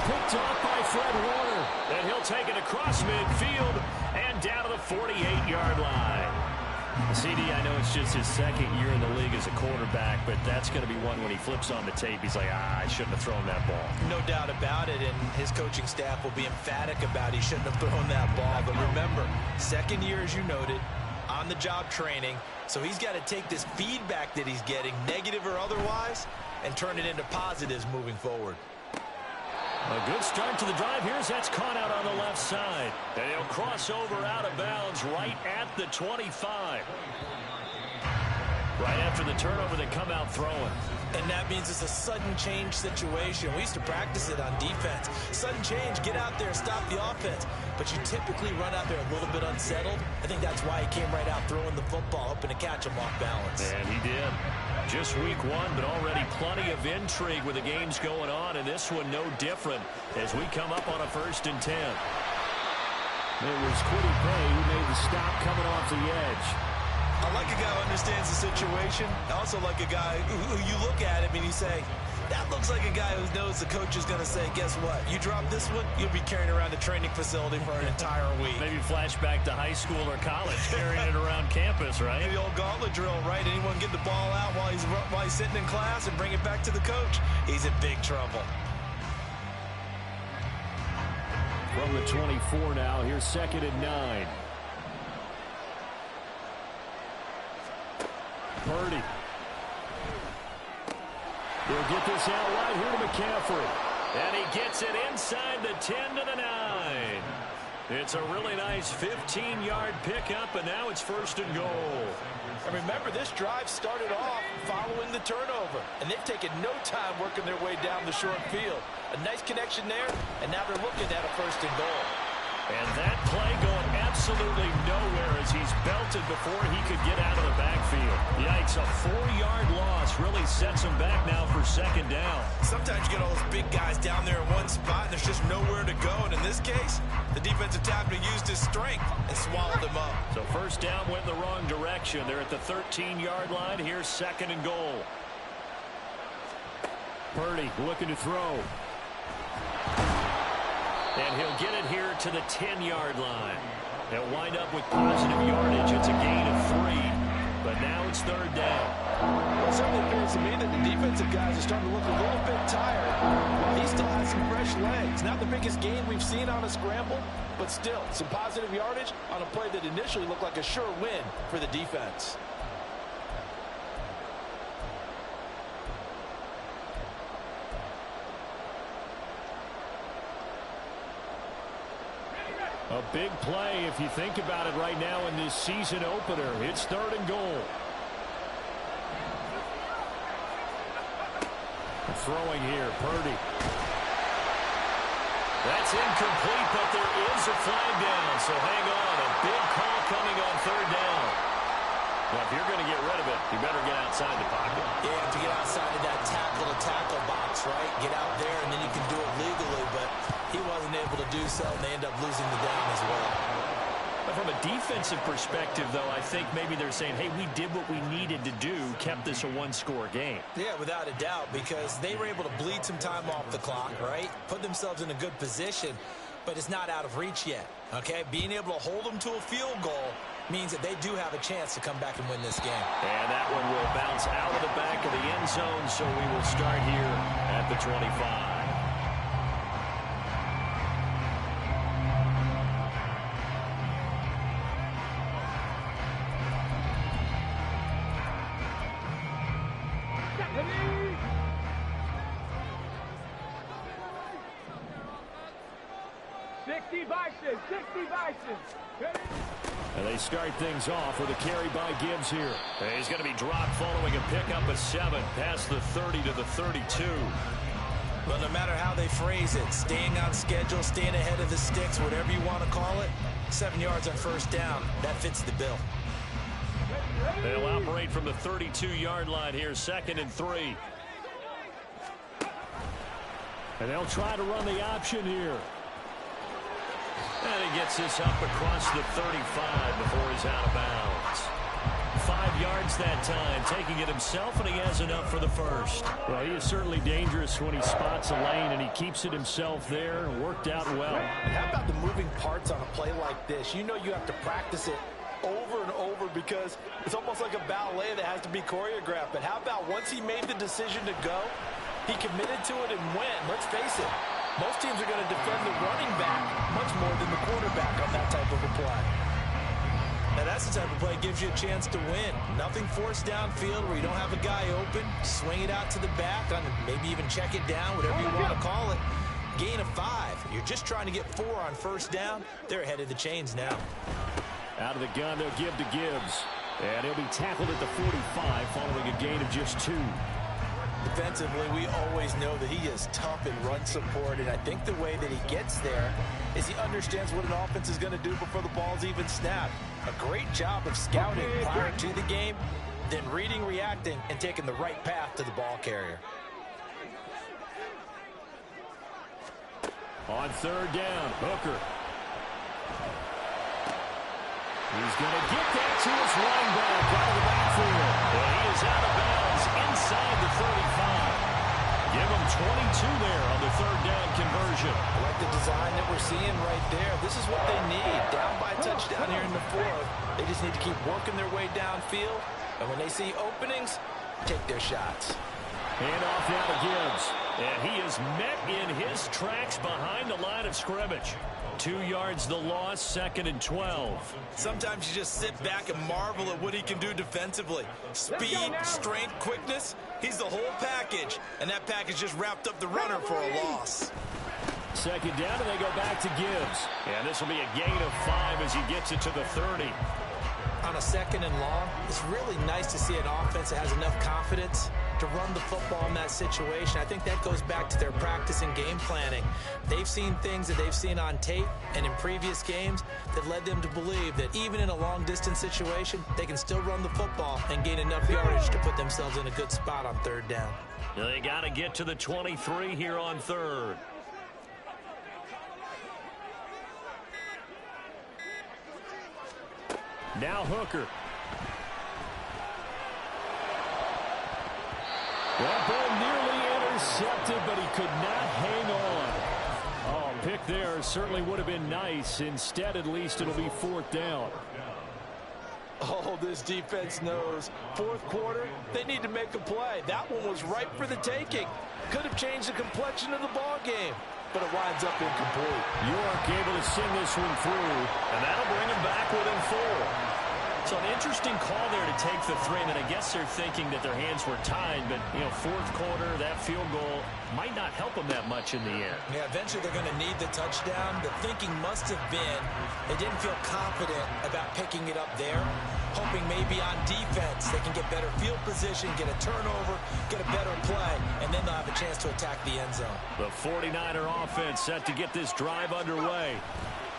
S1: Picked off by Fred Warner. And he'll take it across midfield and down to the 48-yard line. CD, I know it's just his 2nd year in the league as a quarterback, but that's going to be one when he flips on the tape. He's like, I shouldn't have thrown that ball.
S2: No doubt about it, and his coaching staff will be emphatic about he shouldn't have thrown that ball. But remember, 2nd year, as you noted, on-the-job training, so he's got to take this feedback that he's getting, negative or otherwise, and turn it into positives moving forward.
S1: A good start to the drive. That's caught out on the left side. And he'll cross over out of bounds right at the 25. Right after the turnover, they come out throwing.
S2: And that means it's a sudden change situation. We used to practice it on defense. Sudden change, get out there, stop the offense. But you typically run out there a little bit unsettled. I think that's why he came right out throwing the football, hoping to catch him off balance.
S1: And he did. Just week one, but already plenty of intrigue with the games going on, and this one no different as we come up on a 1st and 10.
S4: It was Quiddy Pay who made the stop coming off the edge.
S2: I like a guy who understands the situation. I also like a guy who you look at him and you say, that looks like a guy who knows the coach is going to say, guess what? You drop this one, you'll be carrying around the training facility for an entire week.
S1: Maybe flashback to high school or college, carrying it around campus, right?
S2: The old gauntlet drill, right? Anyone get the ball out while he's sitting in class and bring it back to the coach? He's in big trouble.
S4: From the 24 now, here's 2nd and 9. Purdy. He'll get this out right here to McCaffrey.
S1: And he gets it inside the 10 to the 9. It's a really nice 15-yard pickup, and now it's 1st and goal.
S4: And remember, this drive started off following the turnover, and they've taken no time working their way down the short field. A nice connection there, and now they're looking at a 1st and goal.
S1: And that play going absolutely nowhere as he's belted before he could get out of the backfield. Yikes, a 4-yard loss really sets him back now for 2nd down.
S2: Sometimes you get all those big guys down there in one spot, and there's just nowhere to go. And in this case, the defensive tackle used his strength and swallowed him up.
S1: So 1st down went the wrong direction. They're at the 13-yard line. Here's 2nd and goal.
S4: Purdy looking to throw.
S1: And he'll get it here to the 10-yard line. They'll wind up with positive yardage. It's a gain of 3. But now it's 3rd down.
S4: Well, it certainly appears to me that the defensive guys are starting to look a little bit tired. While he still has some fresh legs. Not the biggest gain we've seen on a scramble, but still some positive yardage on a play that initially looked like a sure win for the defense.
S1: A big play if you think about it right now in this season opener. It's 3rd and goal.
S4: Throwing here, Purdy.
S1: That's incomplete, but there is a flag down. So hang on. A big call coming on 3rd down. Now, if you're going to get rid of it, you better get outside the pocket.
S2: Yeah, to get outside of that tackle-to-tackle box, right? Get out there, and then you can do it legally, but he wasn't able to do so, and they end up losing the down as well.
S1: But from a defensive perspective, though, I think maybe they're saying, hey, we did what we needed to do, kept this a 1-score game.
S2: Yeah, without a doubt, because they were able to bleed some time off the clock, right? Put themselves in a good position, but it's not out of reach yet, okay? Being able to hold them to a field goal means that they do have a chance to come back and win this game.
S1: And that one will bounce out of the back of the end zone, so we will start here at the 25. And they start things off with a carry by Gibbs here. And he's going to be dropped following a pickup of 7 past the 30 to the 32.
S2: Well, no matter how they phrase it, staying on schedule, staying ahead of the sticks, whatever you want to call it, 7 yards on 1st down, that fits the bill.
S1: They'll operate from the 32-yard line here, 2nd and 3.
S4: And they'll try to run the option here.
S1: And he gets this up across the 35 before he's out of bounds. 5 yards that time, taking it himself, and he has enough for the 1st.
S4: Well, he is certainly dangerous when he spots a lane, and he keeps it himself there. Worked out well.
S6: And how about the moving parts on a play like this? You know you have to practice it over and over because it's almost like a ballet that has to be choreographed. But how about once he made the decision to go, he committed to it and went. Let's face it. Most teams are going to defend the running back much more than the quarterback on that type of a play.
S2: Now, that's the type of play that gives you a chance to win. Nothing forced downfield where you don't have a guy open. Swing it out to the back, maybe even check it down, whatever you want to call it. Gain of 5. You're just trying to get 4 on 1st down. They're ahead of the chains now.
S4: Out of the gun, they'll give to Gibbs. And he'll be tackled at the 45 following a gain of just 2.
S2: Defensively, we always know that he is tough in run support, and I think the way that he gets there is he understands what an offense is going to do before the ball's even snapped. A great job of scouting prior to the game, then reading, reacting, and taking the right path to the ball carrier.
S1: On third down, Hooker. He's going to get that to his running back out of the backfield. And he is out of bounds inside the 35. Give him 22 there on the third down conversion.
S2: I like the design that we're seeing right there. This is what they need. Down by a touchdown here in the fourth. They just need to keep working their way downfield. And when they see openings, take their shots.
S1: And off now to Gibbs. And he is met in his tracks behind the line of scrimmage. 2 yards the loss, 2nd and 12.
S2: Sometimes you just sit back and marvel at what he can do defensively. Speed, strength, quickness, he's the whole package. And that package just wrapped up the runner for a loss.
S1: 2nd down, and they go back to Gibbs. And this will be a gain of 5 as he gets it to the 30.
S2: On a 2nd and long, it's really nice to see an offense that has enough confidence to run the football in that situation. I think that goes back to their practice and game planning. They've seen things that they've seen on tape and in previous games that led them to believe that even in a long-distance situation, they can still run the football and gain enough yardage to put themselves in a good spot on third down.
S1: They got to get to the 23 here on third. Now Hooker. That ball nearly intercepted, but he could not hang on. Oh, pick there certainly would have been nice. Instead, at least it'll be 4th down.
S4: Oh, this defense knows. 4th quarter, they need to make a play. That one was ripe for the taking. Could have changed the complexion of the ball game, but it winds up incomplete.
S1: York able to sing this one through, and that'll bring him back within 4. So an interesting call there to take the 3. And I guess they're thinking that their hands were tied, but, 4th quarter, that field goal might not help them that much in the end.
S2: Yeah, eventually they're going to need the touchdown. The thinking must have been they didn't feel confident about picking it up there, hoping maybe on defense they can get better field position, get a turnover, get a better play, and then they'll have a chance to attack the end zone.
S1: The 49er offense set to get this drive underway.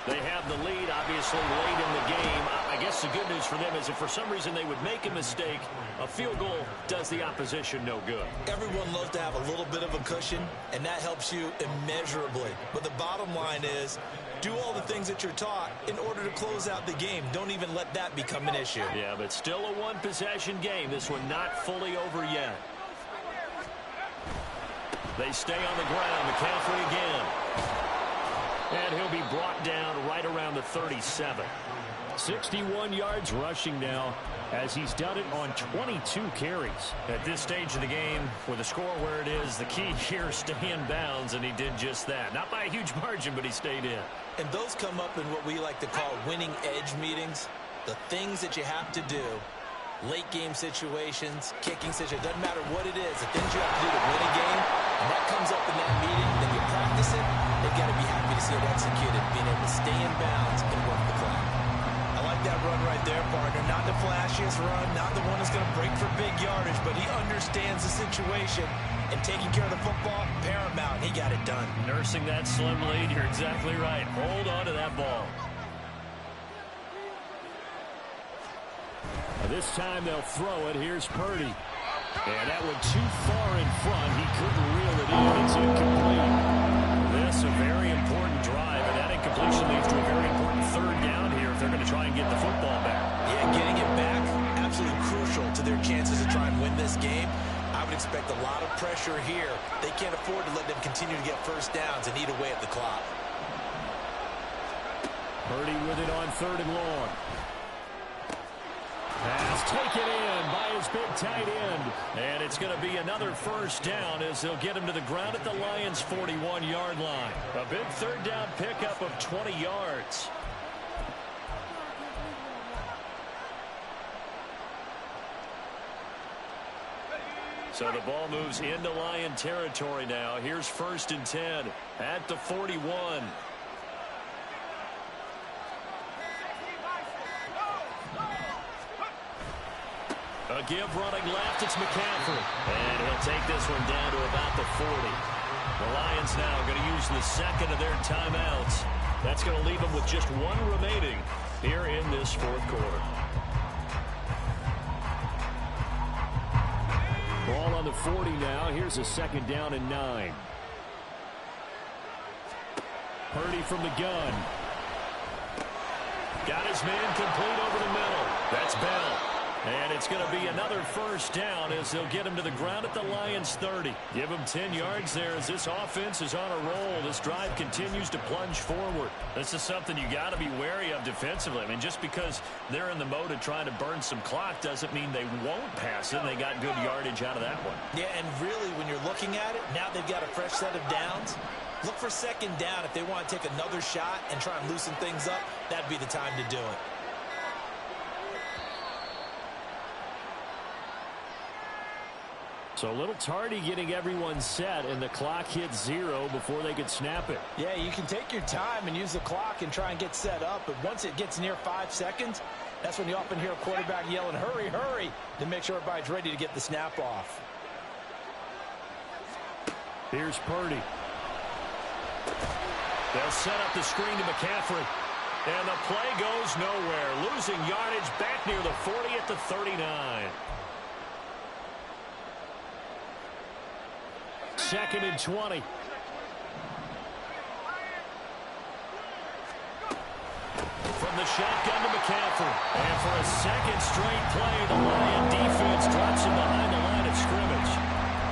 S1: They have the lead, obviously, late in the game. I guess the good news for them is if for some reason they would make a mistake, a field goal does the opposition no good.
S2: Everyone loves to have a little bit of a cushion, and that helps you immeasurably. But the bottom line is, do all the things that you're taught in order to close out the game. Don't even let that become an issue.
S1: Yeah, but still a one-possession game. This one not fully over yet. They stay on the ground. McCaffrey again. And he'll be brought down right around the 37. 61 yards rushing now as he's done it on 22 carries. At this stage of the game, with the score where it is, the key here is stay in bounds, and he did just that. Not by a huge margin, but he stayed in.
S2: And those come up in what we like to call winning edge meetings. The things that you have to do, late game situations, kicking situations, doesn't matter what it is, the things you have to do to win a game, and that comes up in that meeting, then you practice it, they've got to be happy to see it executed, being able to stay in bounds and work the clock. I like that run right there, partner. Not the flashiest run, not the one that's going to break for big yardage, but he understands the situation, and taking care of the football, paramount. He got it done.
S1: Nursing that slim lead, you're exactly right. Hold on to that ball. This time they'll throw it. Here's Purdy. And that went too far in front. He couldn't reel it in. It's incomplete. This a very important drive, and that incompletion leads to a very important third down here if they're going to try and get the football back.
S2: Yeah, getting it back, absolutely crucial to their chances to try and win this game. I would expect a lot of pressure here. They can't afford to let them continue to get first downs and eat away at the clock.
S1: Purdy with it on 3rd and long. Pass taken in by his big tight end. And it's going to be another first down as they'll get him to the ground at the Lions' 41-yard line. A big third down pickup of 20 yards. So the ball moves into Lion territory now. Here's 1st and 10 at the 41. A give running left, it's McCaffrey. And he'll take this one down to about the 40. The Lions now going to use the second of their timeouts. That's going to leave them with just one remaining here in this fourth quarter. Ball on the 40 now. Here's a second down and 9. Purdy from the gun. Got his man complete over the middle. That's Bell. And it's going to be another first down as they'll get him to the ground at the Lions 30. Give him 10 yards there as this offense is on a roll. This drive continues to plunge forward. This is something you got to be wary of defensively. I mean, just because they're in the mode of trying to burn some clock doesn't mean they won't pass it. They got good yardage out of that one.
S2: Yeah, and really, when you're looking at it, now they've got a fresh set of downs. Look for second down if they want to take another shot and try and loosen things up. That'd be the time to do it.
S1: So a little tardy getting everyone set, and the clock hits 0 before they could snap it.
S4: Yeah, you can take your time and use the clock and try and get set up, but once it gets near 5 seconds, that's when you often hear a quarterback yelling, hurry, hurry, to make sure everybody's ready to get the snap off.
S1: Here's Purdy. They'll set up the screen to McCaffrey. And the play goes nowhere. Losing yardage back near the 40 at the 39. Second and 20. From the shotgun to McCaffrey. And for a second straight play, the Lion defense drops him behind the line of scrimmage.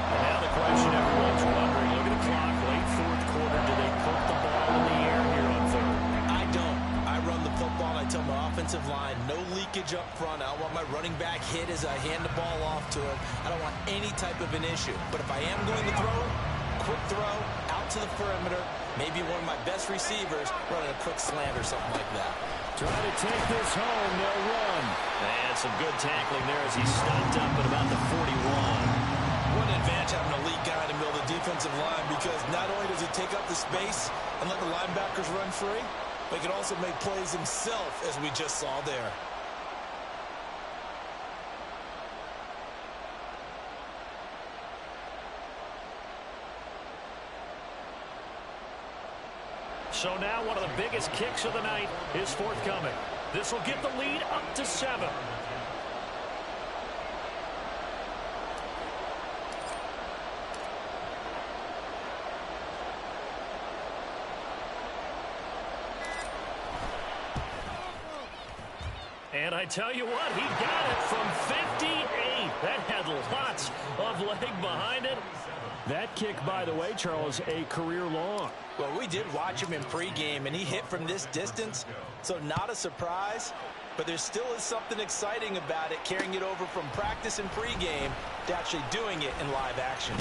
S1: And now the question everyone's wondering, look at the clock, late fourth quarter, do they put the ball in the air here on third?
S2: I don't. I run the football. I tell my offensive line, no leakage up front. I want my running back hit as I hand the ball off to him. I don't want any type of an issue. But if I am going to throw, quick throw, out to the perimeter, maybe one of my best receivers running a quick slant or something like that.
S1: Try to take this home, they'll run. And some good tackling there as he stopped up at about the 41.
S2: What an advantage having an elite guy in the middle of the defensive line, because not only does he take up the space and let the linebackers run free, but he can also make plays himself, as we just saw there.
S1: So now one of the biggest kicks of the night is forthcoming. This will get the lead up to 7. And I tell you what, he got it from 58. That had lots of leg behind it. That kick, by the way, Charles, a career long.
S2: Well, we did watch him in pregame, and he hit from this distance, so not a surprise. But there still is something exciting about it, carrying it over from practice and pregame to actually doing it in live action.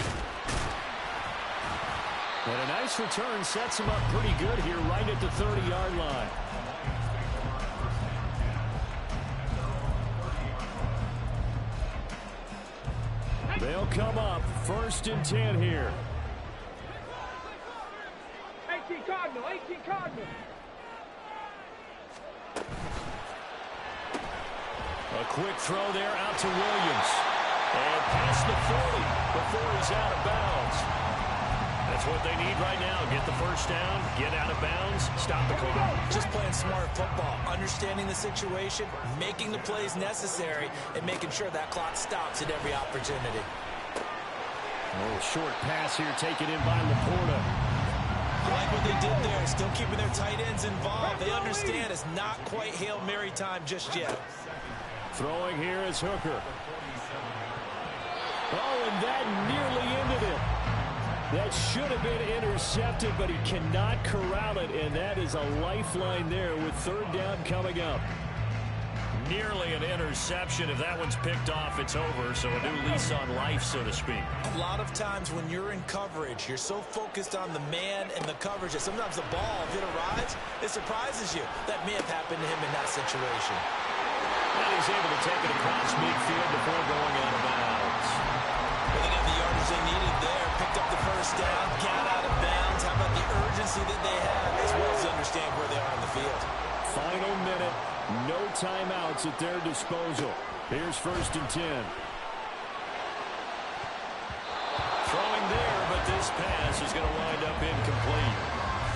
S1: And a nice return sets him up pretty good here right at the 30-yard line. They'll come up 1st and 10 here.
S7: 18 Cardinal, 18 Cardinal.
S1: A quick throw there out to Williams. And past the 40 before he's out of bounds. That's what they need right now. Get the first down, get out of bounds, stop the clock.
S2: Just playing smart football, understanding the situation, making the plays necessary, and making sure that clock stops at every opportunity.
S1: A little short pass here taken in by Laporta.
S2: I like what they did there, still keeping their tight ends involved. They understand it's not quite Hail Mary time just yet.
S1: Throwing here is Hooker. Oh, and that nearly ended it. That should have been intercepted, but he cannot corral it, and that is a lifeline there with 3rd down coming up. Nearly an interception. If that one's picked off, it's over, so a new lease on life, so to speak.
S2: A lot of times when you're in coverage, you're so focused on the man and the coverage that sometimes the ball, if it arrives, it surprises you. That may have happened to him in that situation.
S1: And he's able to take it across midfield before going out of bounds.
S2: Well, they got the yardage they needed there. Picked up the first down, got out of bounds. How about the urgency that they have, as well as understand where they are on the field?
S1: Final minute, no timeouts at their disposal. Here's 1st and 10. Throwing there, but this pass is going to wind up incomplete.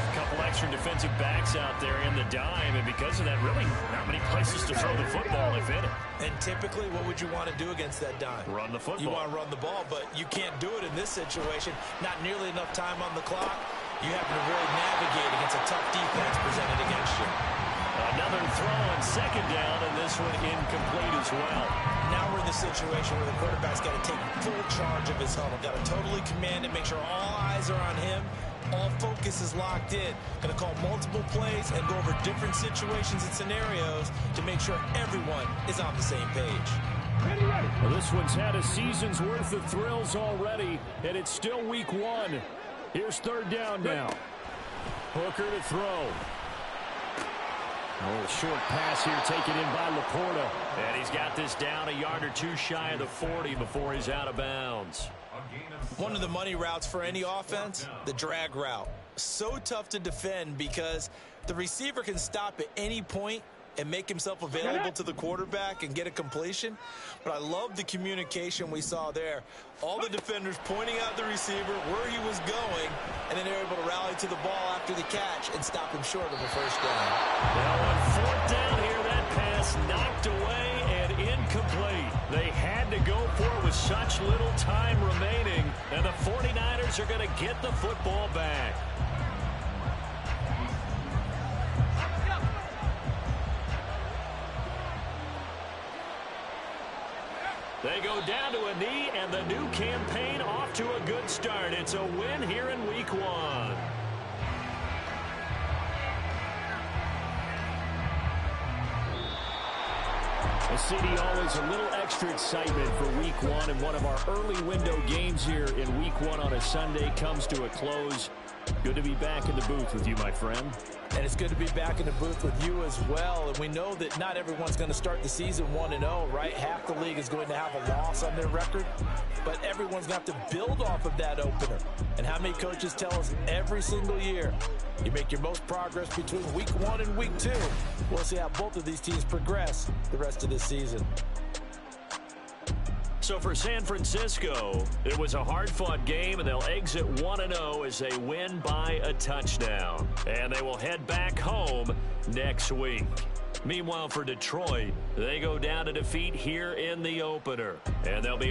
S1: A couple extra defensive backs out there in the dime, and because of that, really not many places to throw the football, if any.
S2: And typically, what would you want to do against that dime?
S1: Run the football.
S2: You want to run the ball, but you can't do it in this situation. Not nearly enough time on the clock. You have to really navigate against a tough defense presented against you.
S1: Another throw on 2nd down, and this one incomplete as well.
S2: Now we're in the situation where the quarterback's got to take full charge of his huddle. Got to totally command it, make sure all eyes are on him. All focus is locked in. Going to call multiple plays and go over different situations and scenarios to make sure everyone is on the same page.
S1: Well, this one's had a season's worth of thrills already, and it's still week 1. Here's 3rd down now. Hooker to throw. A little short pass here taken in by Laporta. And he's got this down a yard or two shy of the 40 before he's out of bounds.
S2: One of the money routes for any offense, the drag route. So tough to defend because the receiver can stop at any point and make himself available to the quarterback and get a completion. But I love the communication we saw there. All the defenders pointing out the receiver, where he was going, and then they're able to rally to the ball after the catch and stop him short of a 1st down.
S1: Now on 4th down here, that pass knocked away and incomplete. They had to go for it with such little time remaining, and the 49ers are going to get the football back. They go down to a knee, and the new campaign off to a good start. It's a win here in week 1. A city always a little extra excitement for week 1, and one of our early window games here in week 1 on a Sunday comes to a close. Good to be back in the booth with you, my friend.
S4: And it's good to be back in the booth with you as well. And we know that not everyone's going to start the season 1-0, right? Half the league is going to have a loss on their record. But everyone's going to have to build off of that opener. And how many coaches tell us every single year, you make your most progress between week 1 and week 2. We'll see how both of these teams progress the rest of this season.
S1: So for San Francisco, it was a hard-fought game, and they'll exit 1-0 as they win by a touchdown. And they will head back home next week. Meanwhile, for Detroit, they go down to defeat here in the opener. And they'll be